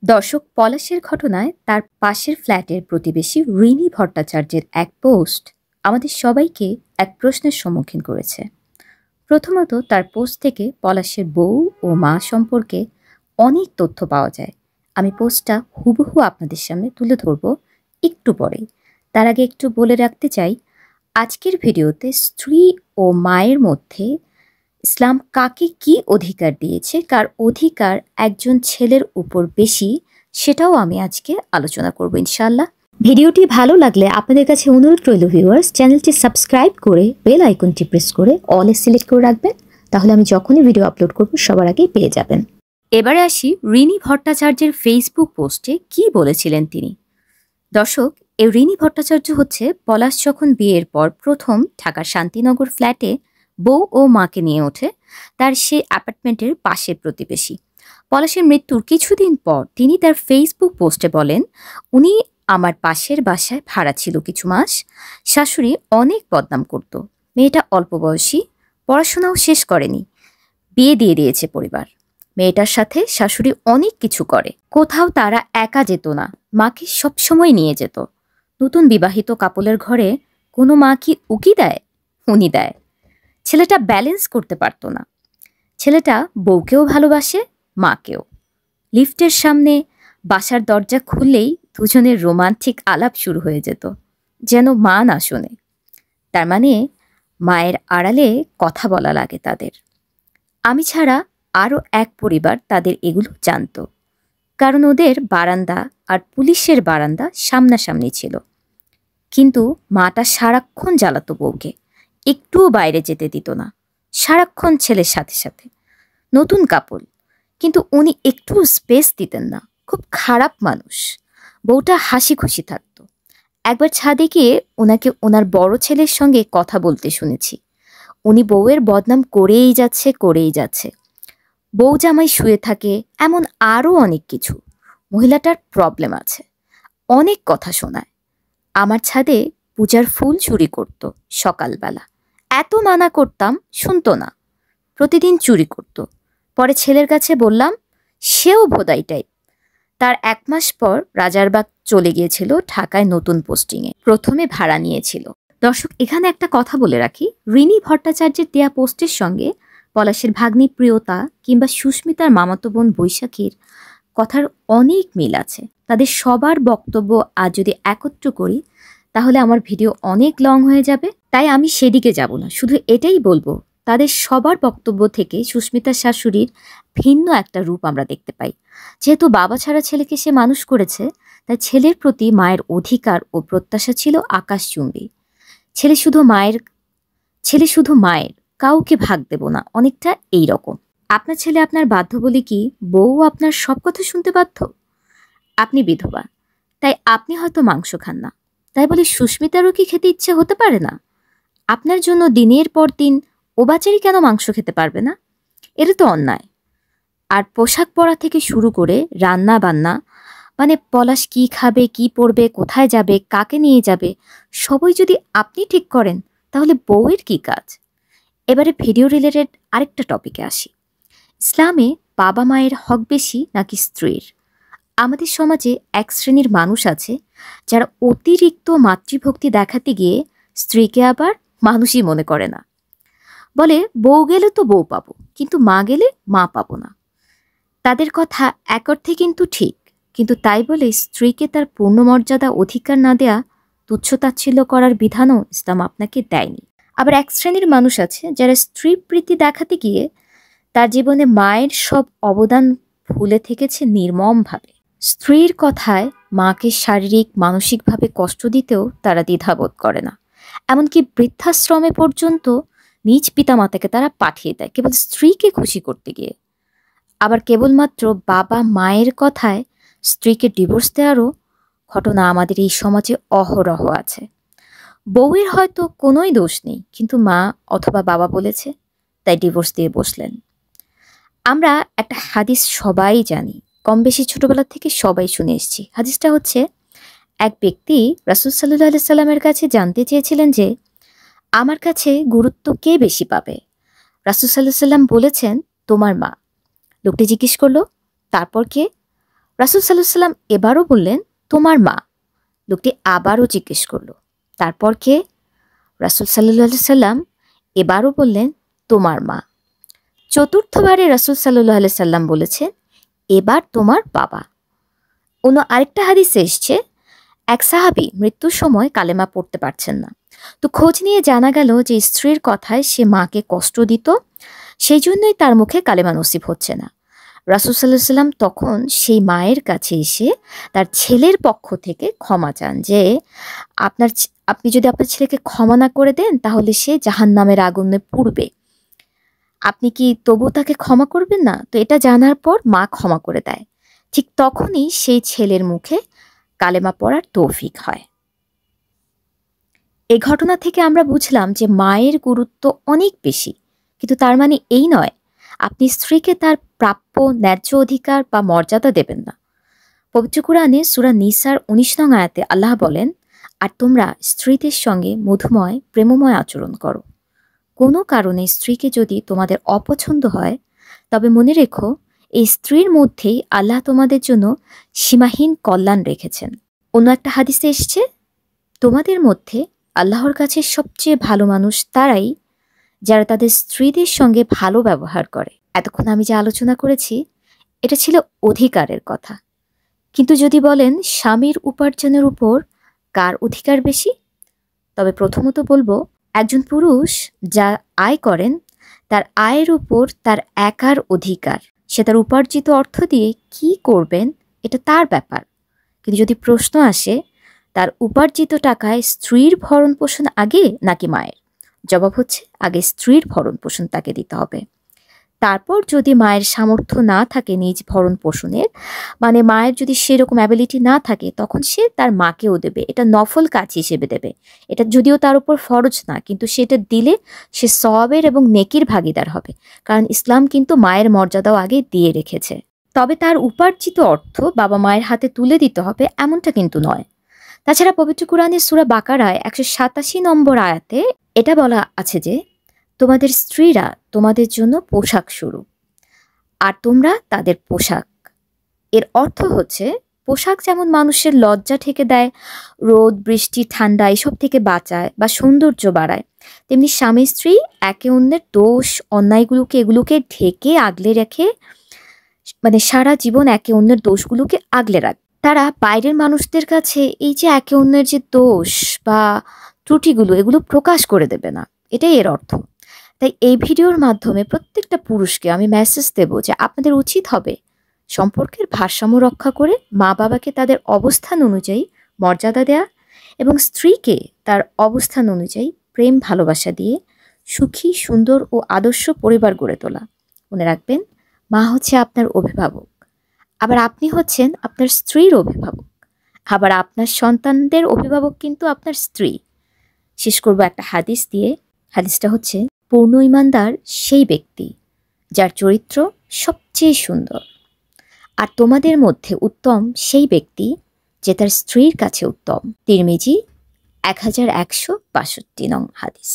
দর্শক পলাশের ঘটনায় তার পাশের ফ্ল্যাটের প্রতিবেশী রিনি ভট্টাচার্যের এক পোস্ট আমাদের সবাইকে এক প্রশ্নের সম্মুখীন করেছে। প্রথমত, তার পোস্ট থেকে পলাশের বউ ও মা সম্পর্কে অনেক তথ্য পাওয়া যায়। আমি পোস্টটা হুবহু আপনাদের সামনে তুলে ধরব একটু পরেই। তার আগে একটু বলে রাখতে চাই, আজকের ভিডিওতে স্ত্রী ও মায়ের মধ্যে ইসলাম কাকে কি অধিকার দিয়েছে, কার অধিকার একজন ছেলের উপর বেশি, সেটাও আমি আজকে আলোচনা করব ইনশাআল্লাহ। ভিডিওটি ভালো লাগলে আপনাদের কাছে অনুরোধ রইল ভিউয়ার্স, চ্যানেলটি সাবস্ক্রাইব করে বেল আইকনটি প্রেস করে অলে সিলেক্ট করে রাখবেন, তাহলে আমি যখনই ভিডিও আপলোড করব সবার আগেই পেয়ে যাবেন। এবারে আসি রিনি ভট্টাচার্যের ফেসবুক পোস্টে কি বলেছিলেন তিনি। দর্শক, এই রিনি ভট্টাচার্য হচ্ছে পলাশ যখন বিয়ের পর প্রথম ঢাকার শান্তিনগর ফ্ল্যাটে বউ ও মাকে নিয়ে ওঠে, তার সেই অ্যাপার্টমেন্টের পাশের প্রতিবেশী। পলাশের মৃত্যুর কিছুদিন পর তিনি তার ফেসবুক পোস্টে বলেন, উনি আমার পাশের বাসায় ভাড়া ছিল কিছু মাস। শাশুড়ি অনেক বদনাম করত, মেয়েটা অল্প বয়সী, পড়াশোনাও শেষ করেনি, বিয়ে দিয়ে দিয়েছে পরিবার। মেয়েটার সাথে শাশুড়ি অনেক কিছু করে, কোথাও তারা একা যেত না, মাকে সবসময় নিয়ে যেত। নতুন বিবাহিত কাপলের ঘরে কোনো মা কি উকি দেয়? উনি দেয়। ছেলেটা ব্যালেন্স করতে পারতো না। ছেলেটা বউকেও ভালোবাসে, মাকেও। লিফটের সামনে বাসার দরজা খুললেই দুজনের রোমান্টিক আলাপ শুরু হয়ে যেত, যেন মা না শোনে। তার মানে মায়ের আড়ালে কথা বলা লাগে তাদের। আমি ছাড়া আরও এক পরিবার তাদের এগুলো জানত, কারণ ওদের বারান্দা আর পুলিশের বারান্দা সামনাসামনি ছিল। কিন্তু মাটা সারাক্ষণ জ্বালাতো বউকে, একটুও বাইরে যেতে দিত না, সারাক্ষণ ছেলের সাথে সাথে। নতুন কাপল, কিন্তু উনি একটু স্পেস দিতেন না। খুব খারাপ মানুষ। বউটা হাসি খুশি থাকতো। একবার ছাদে গিয়ে ওনাকে ওনার বড় ছেলের সঙ্গে কথা বলতে শুনেছি। উনি বউয়ের বদনাম করেই যাচ্ছে। বউ জামাই শুয়ে থাকে, এমন আরও অনেক কিছু। মহিলাটার প্রবলেম আছে, অনেক কথা শোনায়। আমার ছাদে পূজার ফুল চুরি করত সকালবেলা, এত মানা করতাম শুনতো না, প্রতিদিন চুরি করত। পরে ছেলের কাছে বললাম, সেও ভোদাই টাইপ। তার 1 মাস পর রাজারবাগ চলে গিয়েছিল ঢাকায় নতুন পোস্টিংয়ে, প্রথমে ভাড়া নিয়েছিল। দর্শক, এখানে একটা কথা বলে রাখি, রিনি ভট্টাচার্যের দেয়া পোস্টের সঙ্গে পলাশের ভাগ্নি প্রিয়তা কিংবা সুস্মিতার মামাতো বোন বৈশাখীর কথার অনেক মিল আছে। তাদের সবার বক্তব্য আজ যদি একত্র করি তাহলে আমার ভিডিও অনেক লং হয়ে যাবে, তাই আমি সেদিকে যাব না। শুধু এটাই বলবো, তাদের সবার বক্তব্য থেকে সুস্মিতার শাশুড়ির ভিন্ন একটা রূপ আমরা দেখতে পাই। যেহেতু বাবা ছাড়া ছেলেকে সে মানুষ করেছে, তাই ছেলের প্রতি মায়ের অধিকার ও প্রত্যাশা ছিল আকাশচুম্বী। ছেলে শুধু মায়ের, কাউকে ভাগ দেব না, অনেকটা এই রকম। আপনার ছেলে আপনার বাধ্য বলে কি বউ আপনার সব কথা শুনতে বাধ্য? আপনি বিধবা, তাই আপনি হয়তো মাংস খান না, তাই বলে সুস্মিতারও কি খেতে ইচ্ছে হতে পারে না? আপনার জন্য দিনের পর দিন ও বাচারি কেন মাংস খেতে পারবে না? এটা তো অন্যায়। আর পোশাক পরা থেকে শুরু করে রান্না বান্না, মানে পলাশ কি খাবে, কি পরবে, কোথায় যাবে, কাকে নিয়ে যাবে, সবই যদি আপনি ঠিক করেন, তাহলে বউয়ের কি কাজ? এবারে ভিডিও রিলেটেড আরেকটা টপিকে আসি। ইসলামে বাবা মায়ের হক বেশি নাকি স্ত্রীর? আমাদের সমাজে এক শ্রেণীর মানুষ আছে যারা অতিরিক্ত মাতৃভক্তি দেখাতে গিয়ে স্ত্রীকে আবার মানুষই মনে করে না। বলে বউ গেলে তো বউ পাবো, কিন্তু মা গেলে মা পাবো না। তাদের কথা এক অর্থে কিন্তু ঠিক, কিন্তু তাই বলে স্ত্রীকে তার পূর্ণমর্যাদা অধিকার না দেয়া তুচ্ছতাচ্ছিল্য করার বিধানও ইসলাম আপনাকে দেয়নি। আবার এক শ্রেণীর মানুষ আছে যারা স্ত্রী প্রীতি দেখাতে গিয়ে তার জীবনে মায়ের সব অবদান ভুলে থেকেছে নির্মমভাবে। স্ত্রীর কথায় মাকে শারীরিক মানসিকভাবে কষ্ট দিতেও তারা দ্বিধাবোধ করে না। এমনকি বৃদ্ধাশ্রমে পর্যন্ত নিজ পিতামাতাকে তারা পাঠিয়ে দেয় কেবল স্ত্রীকে খুশি করতে গিয়ে। আবার কেবলমাত্র বাবা মায়ের কথায় স্ত্রীকে ডিভোর্স দেওয়ারও ঘটনা আমাদের এই সমাজে অহরহ আছে। বউয়ের হয়তো কোনোই দোষ নেই, কিন্তু মা অথবা বাবা বলেছে তাই ডিভোর্স দিয়ে বসলেন। আমরা একটা হাদিস সবাই জানি, কম বেশি ছোটবেলা থেকে সবাই শুনে এসেছি। হাদিসটা হচ্ছে, এক ব্যক্তি রাসূল সাল্লাল্লাহু আলাইহি সাল্লামের কাছে জানতে চেয়েছিলেন যে আমার কাছে গুরুত্ব কে বেশি পাবে। রাসূল সাল্লাল্লাহু আলাইহি সাল্লাম বলেছেন, তোমার মা। লোকটি জিজ্ঞেস করলো, তারপর কে? রাসূল সাল্লাল্লাহু আলাইহি সাল্লাম এবারও বললেন, তোমার মা। লোকটি আবারও জিজ্ঞেস করল, তারপর কে? রাসূল সাল্লাল্লাহু আলাইহি সাল্লাম এবারও বললেন, তোমার মা। চতুর্থবারে রাসূল সাল্লাল্লাহু আলাইহি সাল্লাম বলেছেন, এবার তোমার বাবা। অন্য আরেকটা হাদিসে এসছে, এক সাহাবী মৃত্যুর সময় কালেমা পড়তে পারছেন না। তো খোঁজ নিয়ে জানা গেল যে স্ত্রীর কথায় সে মাকে কষ্ট দিত, সেই জন্যই তার মুখে কালেমা নসিব হচ্ছে না। রাসূল সাল্লাল্লাহু আলাইহি সাল্লাম তখন সেই মায়ের কাছে এসে তার ছেলের পক্ষ থেকে ক্ষমা চান যে আপনি যদি আপনার ছেলেকে ক্ষমা না করে দেন তাহলে সে জাহান্নামের আগুনে পুড়বে। আপনি কি তবু তাকে ক্ষমা করবেন না? তো এটা জানার পর মা ক্ষমা করে দেয়। ঠিক তখনই সেই ছেলের মুখে কালেমা পড়ার তৌফিক হয়। এই ঘটনা থেকে আমরা বুঝলাম যে মায়ের গুরুত্ব অনেক বেশি, কিন্তু তার মানে এই নয় আপনি স্ত্রীকে তার প্রাপ্য ন্যায্য অধিকার বা মর্যাদা দেবেন না। পবিত্র কুরআনে সূরা নিসার ১৯ নং আয়াতে আল্লাহ বলেন, আর তোমরা স্ত্রীদের সঙ্গে মধুময় প্রেমময় আচরণ করো। কোনো কারণে স্ত্রীকে যদি তোমাদের অপছন্দ হয় তবে মনে রেখো এই স্ত্রীর মধ্যেই আল্লাহ তোমাদের জন্য সীমাহীন কল্যাণ রেখেছেন। অন্য একটা হাদিসে এসছে, তোমাদের মধ্যে আল্লাহর কাছে সবচেয়ে ভালো মানুষ তারাই যারা তাদের স্ত্রীদের সঙ্গে ভালো ব্যবহার করে। এতক্ষণ আমি যে আলোচনা করেছি এটা ছিল অধিকারের কথা, কিন্তু যদি বলেন স্বামীর উপার্জনের উপর কার অধিকার বেশি, তবে প্রথমত বলবো একজন পুরুষ যা আয় করেন তার আয়ের উপর তার একার অধিকার। সে তার উপার্জিত অর্থ দিয়ে কি করবেন এটা তার ব্যাপার। কিন্তু যদি প্রশ্ন আসে তার উপার্জিত টাকায় স্ত্রীর ভরণ পোষণ আগে নাকি মায়ের, জবাব হচ্ছে আগে স্ত্রীর ভরণ পোষণ তাকে দিতে হবে। তারপর যদি মায়ের সামর্থ্য না থাকে নিজ ভরণ পোষণের, মানে মায়ের যদি সেরকম অ্যাবিলিটি না থাকে, তখন সে তার মাকেও দেবে। এটা নফল কাজ হিসেবে দেবে। এটা যদিও তার উপর ফরজ না, কিন্তু সেটা দিলে সে সওয়াবের এবং নেকির ভাগিদার হবে, কারণ ইসলাম কিন্তু মায়ের মর্যাদাও আগে দিয়ে রেখেছে। তবে তার উপার্জিত অর্থ বাবা মায়ের হাতে তুলে দিতে হবে এমনটা কিন্তু নয়। তাছাড়া পবিত্র কুরআনের সূরা বাকারায় ১৮৭ নম্বর আয়াতে এটা বলা আছে যে তোমাদের স্ত্রীরা তোমাদের জন্য পোশাক স্বরূপ আর তোমরা তাদের পোশাক। এর অর্থ হচ্ছে পোশাক যেমন মানুষের লজ্জা ঢেকে দেয়, রোদ বৃষ্টি ঠান্ডা এসব থেকে বাঁচায় বা সৌন্দর্য বাড়ায়, তেমনি স্বামী স্ত্রী একে অন্যের দোষ এগুলোকে ঢেকে আগলে রেখে, মানে সারা জীবন একে অন্যের দোষগুলোকে আগলে রাখে। তারা বাইরের মানুষদের কাছে এই যে একে অন্যের যে দোষ বা ত্রুটিগুলো এগুলো প্রকাশ করে দেবে না, এটাই এর অর্থ। তাই এই ভিডিওর মাধ্যমে প্রত্যেকটা পুরুষকে আমি মেসেজ দেব যে আপনাদের উচিত হবে সম্পর্কের ভারসাম্য রক্ষা করে মা বাবাকে তাদের অবস্থান অনুযায়ী মর্যাদা দেয়া এবং স্ত্রীকে তার অবস্থান অনুযায়ী প্রেম ভালোবাসা দিয়ে সুখী সুন্দর ও আদর্শ পরিবার গড়ে তোলা। মনে রাখবেন, মা হচ্ছে আপনার অভিভাবক, আবার আপনি হচ্ছেন আপনার স্ত্রীর অভিভাবক, আবার আপনার সন্তানদের অভিভাবক কিন্তু আপনার স্ত্রী। শেষ করব একটা হাদিস দিয়ে। হাদিসটা হচ্ছে, পূর্ণ ঈমানদার সেই ব্যক্তি যার চরিত্র সবচেয়ে সুন্দর, আর তোমাদের মধ্যে উত্তম সেই ব্যক্তি যে তার স্ত্রীর কাছে উত্তম। তিরমিজি ১১৬২ নং হাদিস।